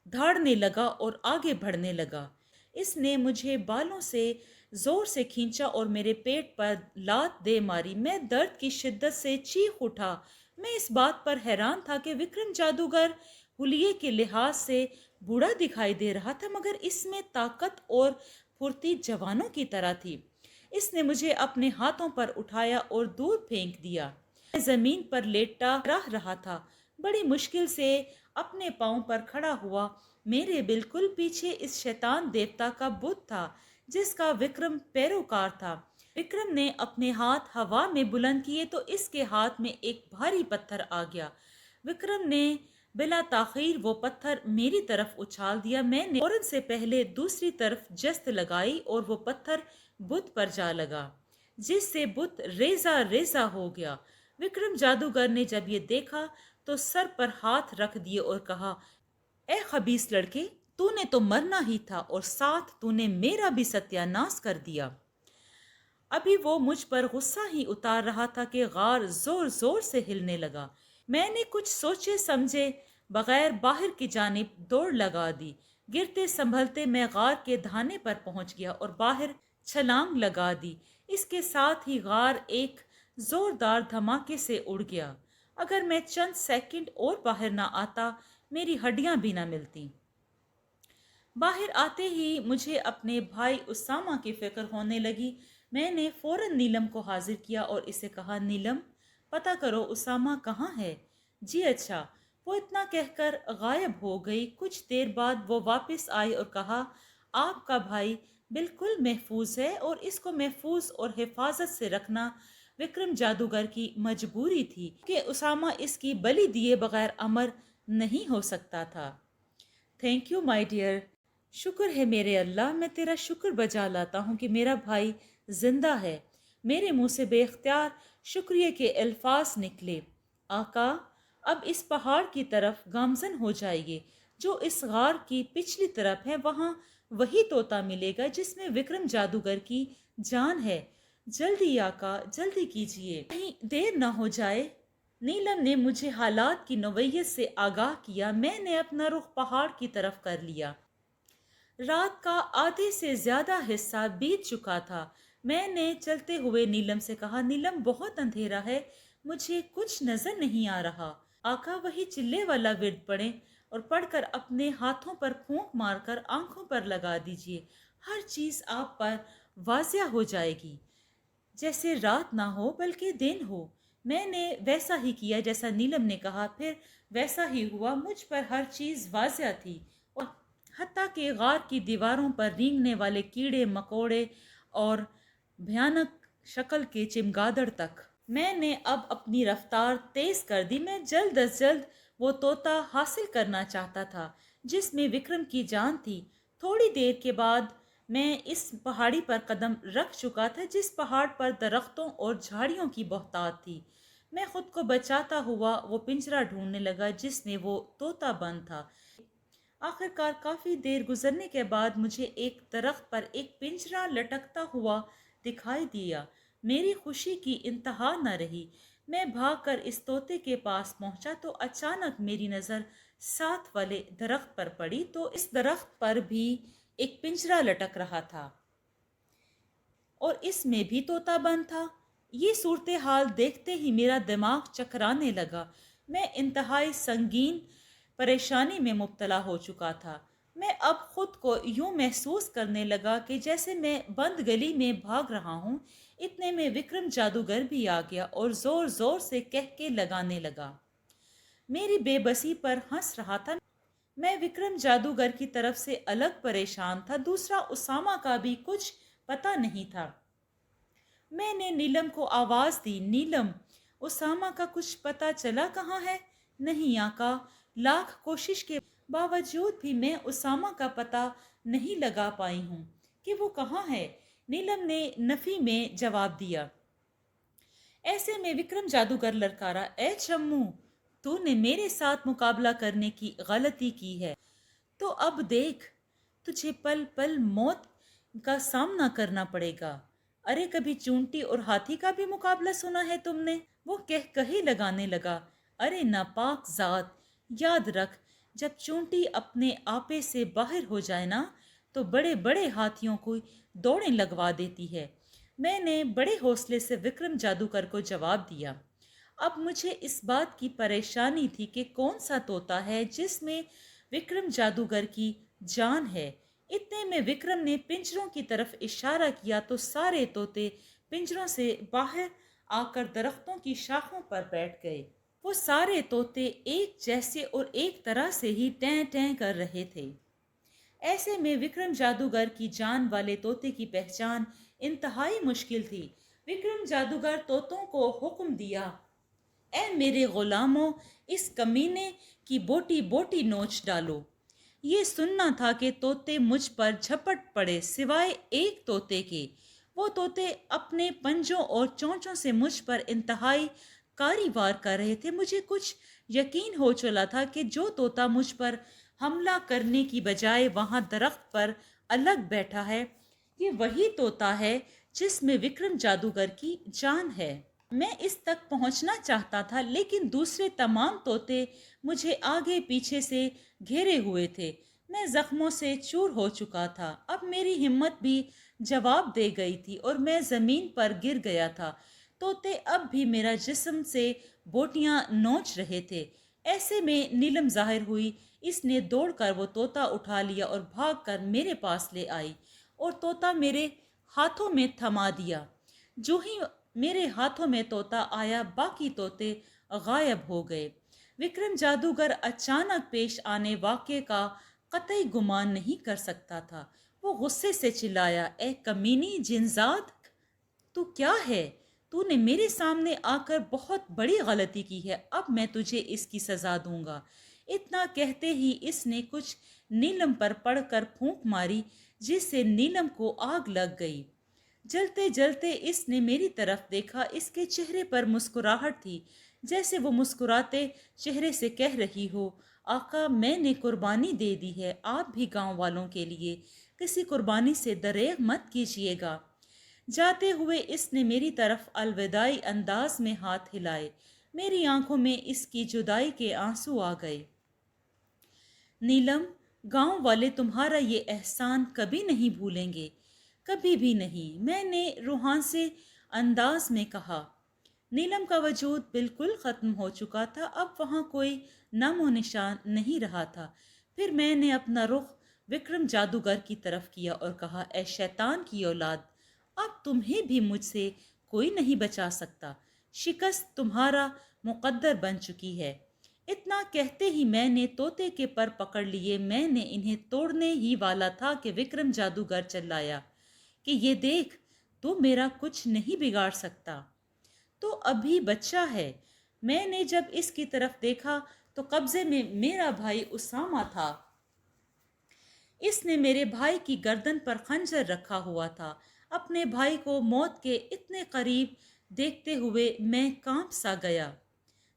دھاڑنے لگا اور آگے بڑھنے لگا۔ اس نے مجھے بالوں سے زور سے کھینچا اور میرے پیٹ پر لات دے ماری۔ میں درد کی شدت سے چیخ اٹھا۔ میں اس بات پر حیران تھا کہ وکرم جادوگر حلیے کے لحاظ سے بوڑھا دکھائی دے رہا تھا، مگر اس میں طاقت اور پھرتی جوانوں کی طرح تھی۔ اس نے مجھے اپنے ہاتھوں پر اٹھایا اور دور پھینک دیا۔ میں زمین پر لیٹا رہا تھا، بڑی مشکل سے اپنے پاؤں پر کھڑا ہوا۔ میرے بالکل پیچھے اس شیطان دیوتا کا بت تھا جس کا وکرم پیروکار تھا۔ وکرم نے اپنے ہاتھ ہوا میں بلند کیے تو اس کے ہاتھ میں ایک بھاری پتھر آ گیا۔ وکرم نے بلا تاخیر وہ پتھر میری طرف اچھال دیا۔ میں نے فوراً سے پہلے دوسری طرف جست لگائی اور وہ پتھر بت پر جا لگا جس سے بت ریزہ ریزہ ہو گیا۔ وکرم جادوگر نے جب یہ دیکھا تو سر پر ہاتھ رکھ دیے اور کہا، اے خبیث لڑکے، تو نے تو مرنا ہی تھا اور ساتھ تو نے میرا بھی ستیہ ناش کر دیا۔ ابھی وہ مجھ پر غصہ ہی اتار رہا تھا کہ غار زور زور سے ہلنے لگا۔ میں نے کچھ سوچے سمجھے بغیر باہر کی جانب دوڑ لگا دی۔ گرتے سنبھلتے میں غار کے دہانے پر پہنچ گیا اور باہر چھلانگ لگا دی۔ اس کے ساتھ ہی غار ایک زوردار دھماکے سے اڑ گیا۔ اگر میں چند سیکنڈ اور باہر نہ آتا میری ہڈیاں بھی نہ ملتی۔ باہر آتے ہی مجھے اپنے بھائی اسامہ کی فکر ہونے لگی۔ میں نے فوراً نیلم کو حاضر کیا اور اسے کہا، نیلم، پتہ کرو اسامہ کہاں ہے؟ جی اچھا۔ وہ اتنا کہہ کر غائب ہو گئی۔ کچھ دیر بعد وہ واپس آئی اور کہا، آپ کا بھائی بالکل محفوظ ہے اور اس کو محفوظ اور حفاظت سے رکھنا وکرم جادوگر کی مجبوری تھی کہ اسامہ اس کی بلی دیے بغیر امر نہیں ہو سکتا تھا۔ تھینک یو مائی ڈیئر، شکر ہے میرے اللہ، میں تیرا شکر بجا لاتا ہوں کہ میرا بھائی زندہ ہے۔ میرے منہ سے بے اختیار شکریہ کے الفاظ نکلے۔ آقا، اب اس پہاڑ کی طرف گامزن ہو جائیے جو اس غار کی پچھلی طرف ہے، وہاں وہی طوطا ملے گا جس میں وکرم جادوگر کی جان ہے۔ جلدی آقا، جلدی کیجیے، کہیں دیر نہ ہو جائے۔ نیلم نے مجھے حالات کی نوعیت سے آگاہ کیا۔ میں نے اپنا رخ پہاڑ کی طرف کر لیا۔ رات کا آدھے سے زیادہ حصہ بیت چکا تھا۔ میں نے چلتے ہوئے نیلم سے کہا، نیلم بہت اندھیرا ہے، مجھے کچھ نظر نہیں آ رہا۔ آقا وہی چلے والا ورد پڑھیں اور پڑھ کر اپنے ہاتھوں پر پھونک مار کر آنکھوں پر لگا دیجیے، ہر چیز آپ پر واضح ہو جائے گی، جیسے رات نہ ہو بلکہ دن ہو۔ میں نے ویسا ہی کیا جیسا نیلم نے کہا، پھر ویسا ہی ہوا۔ مجھ پر ہر چیز واضح تھی، اور حتیٰ کہ غار کی دیواروں پر رینگنے والے کیڑے مکوڑے اور بھیانک شکل کے چمگادڑ تک۔ میں نے اب اپنی رفتار تیز کر دی۔ میں جلد از جلد وہ طوطا حاصل کرنا چاہتا تھا جس میں وکرم کی جان تھی۔ تھوڑی دیر کے بعد میں اس پہاڑی پر قدم رکھ چکا تھا جس پہاڑ پر درختوں اور جھاڑیوں کی بہتات تھی۔ میں خود کو بچاتا ہوا وہ پنجرہ ڈھونڈنے لگا جس میں وہ طوطا بند تھا۔ آخرکار کافی دیر گزرنے کے بعد مجھے ایک درخت پر ایک پنجرہ لٹکتا ہوا دکھائی دیا۔ میری خوشی کی انتہا نہ رہی۔ میں بھاگ کر اس طوطے کے پاس پہنچا تو اچانک میری نظر ساتھ والے درخت پر پڑی، تو اس درخت پر بھی ایک پنجرہ لٹک رہا تھا اور اس میں بھی طوطا بند تھا۔ یہ صورتحال دیکھتے ہی میرا دماغ چکرانے لگا۔ میں انتہائی سنگین پریشانی میں مبتلا ہو چکا تھا۔ میں اب خود کو یوں محسوس کرنے لگا کہ جیسے میں بند گلی میں بھاگ رہا ہوں۔ اتنے میں وکرم جادوگر بھی آ گیا اور زور زور سے کہہ کے لگانے لگا۔ میری بے بسی پر ہنس رہا تھا۔ میں وکرم جادوگر کی طرف سے الگ پریشان تھا، دوسرا اسامہ کا بھی کچھ پتہ نہیں تھا۔ میں نے نیلم کو آواز دی، نیلم، اسامہ کا کچھ پتہ چلا کہاں ہے؟ نہیں آقا، لاکھ کوشش کے باوجود بھی میں اسامہ کا پتہ نہیں لگا پائی ہوں کہ وہ کہاں ہے، نیلم نے نفی میں جواب دیا۔ ایسے میں وکرم جادوگر لڑکارا، اے چمو، تو نے میرے ساتھ مقابلہ کرنے کی غلطی کی ہے، تو اب دیکھ تجھے پل پل موت کا سامنا کرنا پڑے گا۔ ارے کبھی چونٹی اور ہاتھی کا بھی مقابلہ سنا ہے تم نے؟ وہ کہی لگانے لگا، ارے ناپاک ذات، یاد رکھ جب چونٹی اپنے آپے سے باہر ہو جائے نا تو بڑے بڑے ہاتھیوں کو دوڑیں لگوا دیتی ہے۔ میں نے بڑے حوصلے سے وکرم جادوگر کو جواب دیا۔ اب مجھے اس بات کی پریشانی تھی کہ کون سا طوطا ہے جس میں وکرم جادوگر کی جان ہے۔ اتنے میں وکرم نے پنجروں کی طرف اشارہ کیا تو سارے طوطے پنجروں سے باہر آ کر درختوں کی شاخوں پر بیٹھ گئے۔ وہ سارے طوطے ایک جیسے اور ایک طرح سے ہی ٹیں ٹیں کر رہے تھے۔ ایسے میں وکرم جادوگر کی جان والے طوطے کی پہچان انتہائی مشکل تھی۔ وکرم جادوگر طوطوں کو حکم دیا، اے میرے غلاموں، اس کمینے کی بوٹی بوٹی نوچ ڈالو۔ یہ سننا تھا کہ طوطے مجھ پر جھپٹ پڑے سوائے ایک طوطے کے۔ وہ طوطے اپنے پنجوں اور چونچوں سے مجھ پر انتہائی کاری وار کر رہے تھے۔ مجھے کچھ یقین ہو چلا تھا کہ جو طوطا مجھ پر حملہ کرنے کی بجائے وہاں درخت پر الگ بیٹھا ہے، یہ وہی طوطا ہے جس میں وکرم جادوگر کی جان ہے۔ میں اس تک پہنچنا چاہتا تھا لیکن دوسرے تمام طوطے مجھے آگے پیچھے سے گھیرے ہوئے تھے۔ میں زخموں سے چور ہو چکا تھا، اب میری ہمت بھی جواب دے گئی تھی اور میں زمین پر گر گیا تھا۔ طوطے اب بھی میرا جسم سے بوٹیاں نوچ رہے تھے۔ ایسے میں نیلم ظاہر ہوئی، اس نے دوڑ کر وہ طوطا اٹھا لیا اور بھاگ کر میرے پاس لے آئی اور طوطا میرے ہاتھوں میں تھما دیا۔ جو ہی میرے ہاتھوں میں طوطا آیا باقی طوطے غائب ہو گئے۔ وکرم جادوگر اچانک پیش آنے واقعے کا قطعی گمان نہیں کر سکتا تھا۔ وہ غصے سے چلایا، اے کمینی جنزاد، تو کیا ہے؟ تو نے میرے سامنے آ کر بہت بڑی غلطی کی ہے، اب میں تجھے اس کی سزا دوں گا۔ اتنا کہتے ہی اس نے کچھ نیلم پر پڑ کر پھونک ماری جس سے نیلم کو آگ لگ گئی۔ جلتے جلتے اس نے میری طرف دیکھا، اس کے چہرے پر مسکراہٹ تھی جیسے وہ مسکراتے چہرے سے کہہ رہی ہو، آقا میں نے قربانی دے دی ہے، آپ بھی گاؤں والوں کے لیے کسی قربانی سے دریغ مت کیجیے گا۔ جاتے ہوئے اس نے میری طرف الوداعی انداز میں ہاتھ ہلائے۔ میری آنکھوں میں اس کی جدائی کے آنسو آ گئے۔ نیلم، گاؤں والے تمہارا یہ احسان کبھی نہیں بھولیں گے، کبھی بھی نہیں، میں نے روحان سے انداز میں کہا۔ نیلم کا وجود بالکل ختم ہو چکا تھا، اب وہاں کوئی نام و نشان نہیں رہا تھا۔ پھر میں نے اپنا رخ وکرم جادوگر کی طرف کیا اور کہا، اے شیطان کی اولاد، اب تمہیں بھی مجھ سے کوئی نہیں بچا سکتا، شکست تمہارا مقدر بن چکی ہے۔ اتنا کہتے ہی میں نے طوطے کے پر پکڑ لیے، میں نے انہیں توڑنے ہی والا تھا کہ وکرم جادوگر چلایا کہ یہ دیکھ، تو میرا کچھ نہیں بگاڑ سکتا، تو ابھی بچہ ہے۔ میں نے جب اس کی طرف دیکھا تو قبضے میں میرا بھائی اسامہ تھا۔ اس نے میرے بھائی کی گردن پر خنجر رکھا ہوا تھا۔ اپنے بھائی کو موت کے اتنے قریب دیکھتے ہوئے میں کانپ سا گیا۔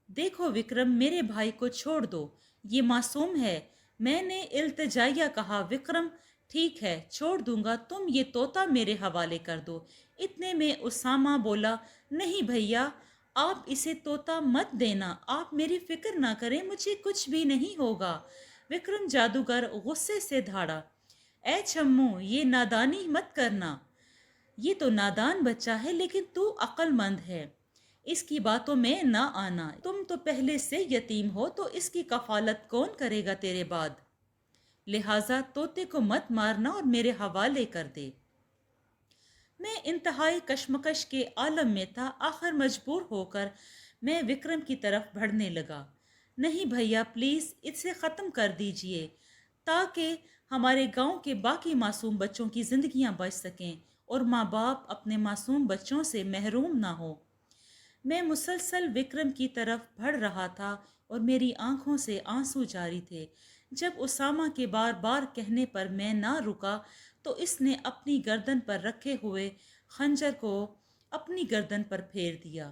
دیکھو وکرم، میرے بھائی کو چھوڑ دو، یہ معصوم ہے۔ میں نے التجائیہ کہا، وکرم ٹھیک ہے، چھوڑ دوں گا، تم یہ طوطا میرے حوالے کر دو۔ اتنے میں اسامہ بولا، نہیں بھیا، آپ اسے طوطا مت دینا، آپ میری فکر نہ کریں، مجھے کچھ بھی نہیں ہوگا۔ وکرم جادوگر غصے سے دھاڑا، اے چھمو، یہ نادانی مت کرنا، یہ تو نادان بچہ ہے لیکن تو عقل مند ہے، اس کی باتوں میں نہ آنا، تم تو پہلے سے یتیم ہو تو اس کی کفالت کون کرے گا تیرے بعد، لہٰذا طوطے کو مت مارنا اور میرے حوالے کر دے۔ میں انتہائی کشمکش کے عالم میں تھا، آخر مجبور ہو کر میں وکرم کی طرف بڑھنے لگا۔ نہیں بھیا پلیز اسے ختم کر دیجئے تاکہ ہمارے گاؤں کے باقی معصوم بچوں کی زندگیاں بچ سکیں اور ماں باپ اپنے معصوم بچوں سے محروم نہ ہو۔ میں مسلسل وکرم کی طرف بڑھ رہا تھا اور میری آنکھوں سے آنسو جاری تھے۔ جب اسامہ کے بار بار کہنے پر میں نہ رکا تو اس نے اپنی گردن پر رکھے ہوئے خنجر کو اپنی گردن پر پھیر دیا۔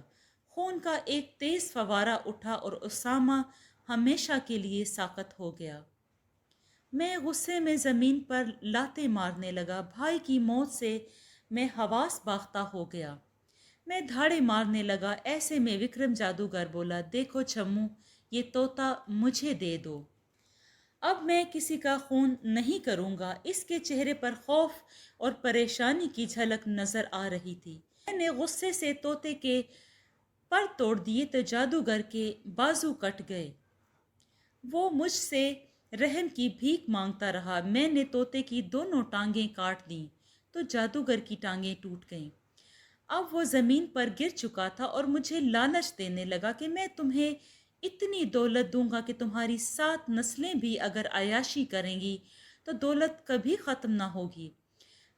خون کا ایک تیز فوارہ اٹھا اور اسامہ ہمیشہ کے لیے ساقط ہو گیا۔ میں غصے میں زمین پر لاتیں مارنے لگا۔ بھائی کی موت سے میں حواس باختہ ہو گیا۔ میں دھاڑے مارنے لگا۔ ایسے میں وکرم جادوگر بولا، دیکھو چھمو، یہ طوطا مجھے دے دو۔ اب میں کسی کا خون نہیں کروں گا۔ اس کے چہرے پر خوف اور پریشانی کی جھلک نظر آ رہی تھی۔ میں نے غصے سے طوطے کے پر توڑ دیے تو جادوگر کے بازو کٹ گئے۔ وہ مجھ سے رحم کی بھیک مانگتا رہا۔ میں نے طوطے کی دونوں ٹانگیں کاٹ دیں تو جادوگر کی ٹانگیں ٹوٹ گئیں۔ اب وہ زمین پر گر چکا تھا اور مجھے لالچ دینے لگا کہ میں تمہیں اتنی دولت دوں گا کہ تمہاری 7 نسلیں بھی اگر عیاشی کریں گی تو دولت کبھی ختم نہ ہوگی۔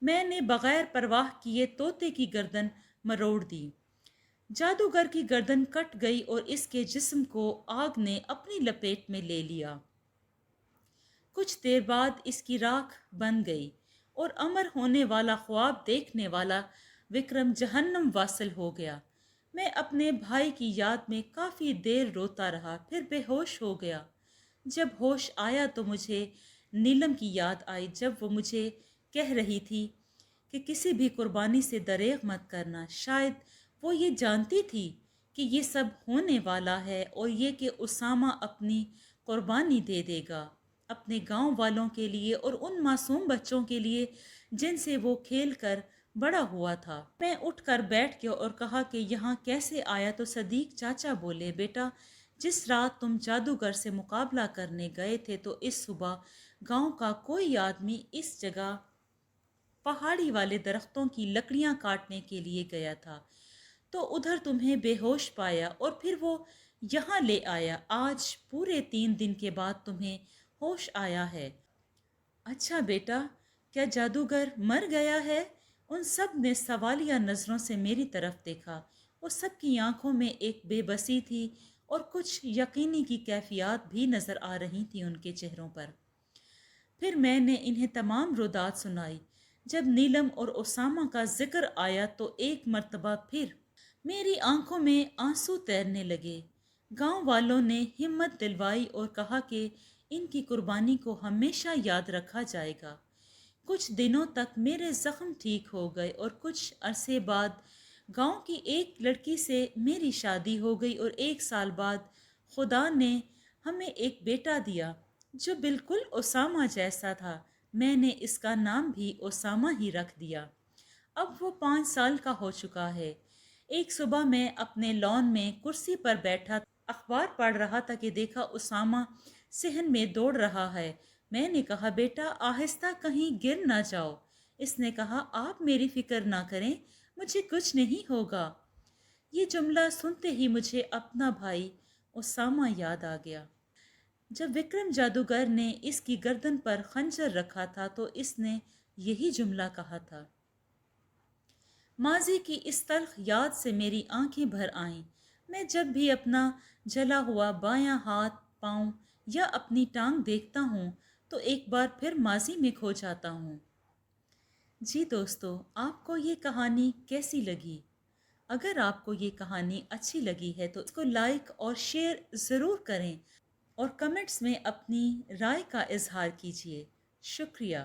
میں نے بغیر پرواہ کیے طوطے کی گردن مروڑ دی۔ جادوگر کی گردن کٹ گئی اور اس کے جسم کو آگ نے اپنی لپیٹ میں لے لیا۔ کچھ دیر بعد اس کی راکھ بن گئی اور امر ہونے والا خواب دیکھنے والا وکرم جہنم واصل ہو گیا۔ میں اپنے بھائی کی یاد میں کافی دیر روتا رہا، پھر بے ہوش ہو گیا۔ جب ہوش آیا تو مجھے نیلم کی یاد آئی، جب وہ مجھے کہہ رہی تھی کہ کسی بھی قربانی سے دریغ مت کرنا۔ شاید وہ یہ جانتی تھی کہ یہ سب ہونے والا ہے اور یہ کہ اسامہ اپنی قربانی دے دے گا اپنے گاؤں والوں کے لیے اور ان معصوم بچوں کے لیے جن سے وہ کھیل کر بڑا ہوا تھا۔ میں اٹھ کر بیٹھ گیا اور کہا کہ یہاں کیسے آیا تو صدیق چاچا بولے، بیٹا جس رات تم جادوگر سے مقابلہ کرنے گئے تھے تو اس صبح گاؤں کا کوئی آدمی اس جگہ پہاڑی والے درختوں کی لکڑیاں کاٹنے کے لیے گیا تھا تو ادھر تمہیں بے ہوش پایا اور پھر وہ یہاں لے آیا۔ آج پورے 3 دن کے بعد تمہیں ہوش آیا ہے۔ اچھا بیٹا، کیا جادوگر مر گیا ہے؟ ان سب نے سوالیہ نظروں سے میری طرف دیکھا۔ وہ سب کی آنکھوں میں ایک بے بسی تھی اور کچھ یقینی کی کیفیات بھی نظر آ رہی تھیں ان کے چہروں پر۔ پھر میں نے انہیں تمام رودات سنائی۔ جب نیلم اور اسامہ کا ذکر آیا تو ایک مرتبہ پھر میری آنکھوں میں آنسو تیرنے لگے۔ گاؤں والوں نے ہمت دلوائی اور کہا کہ ان کی قربانی کو ہمیشہ یاد رکھا جائے گا۔ کچھ دنوں تک میرے زخم ٹھیک ہو گئے اور کچھ عرصے بعد گاؤں کی ایک لڑکی سے میری شادی ہو گئی اور 1 سال بعد خدا نے ہمیں ایک بیٹا دیا جو بالکل اسامہ جیسا تھا۔ میں نے اس کا نام بھی اسامہ ہی رکھ دیا۔ اب وہ 5 سال کا ہو چکا ہے۔ ایک صبح میں اپنے لان میں کرسی پر بیٹھا اخبار پڑھ رہا تھا کہ دیکھا اسامہ صحن میں دوڑ رہا ہے۔ میں نے کہا بیٹا آہستہ کہیں گر نہ جاؤ۔ اس نے کہا آپ میری فکر نہ کریں، مجھے کچھ نہیں ہوگا۔ یہ جملہ سنتے ہی مجھے اپنا بھائی اسامہ یاد آ گیا۔ جب وکرم جادوگر نے اس کی گردن پر خنجر رکھا تھا تو اس نے یہی جملہ کہا تھا۔ ماضی کی اس تلخ یاد سے میری آنکھیں بھر آئیں۔ میں جب بھی اپنا جلا ہوا بایاں ہاتھ، پاؤں یا اپنی ٹانگ دیکھتا ہوں تو ایک بار پھر ماضی میں کھو جاتا ہوں۔ جی دوستو، آپ کو یہ کہانی کیسی لگی؟ اگر آپ کو یہ کہانی اچھی لگی ہے تو اس کو لائک اور شیئر ضرور کریں اور کمنٹس میں اپنی رائے کا اظہار کیجیے۔ شکریہ۔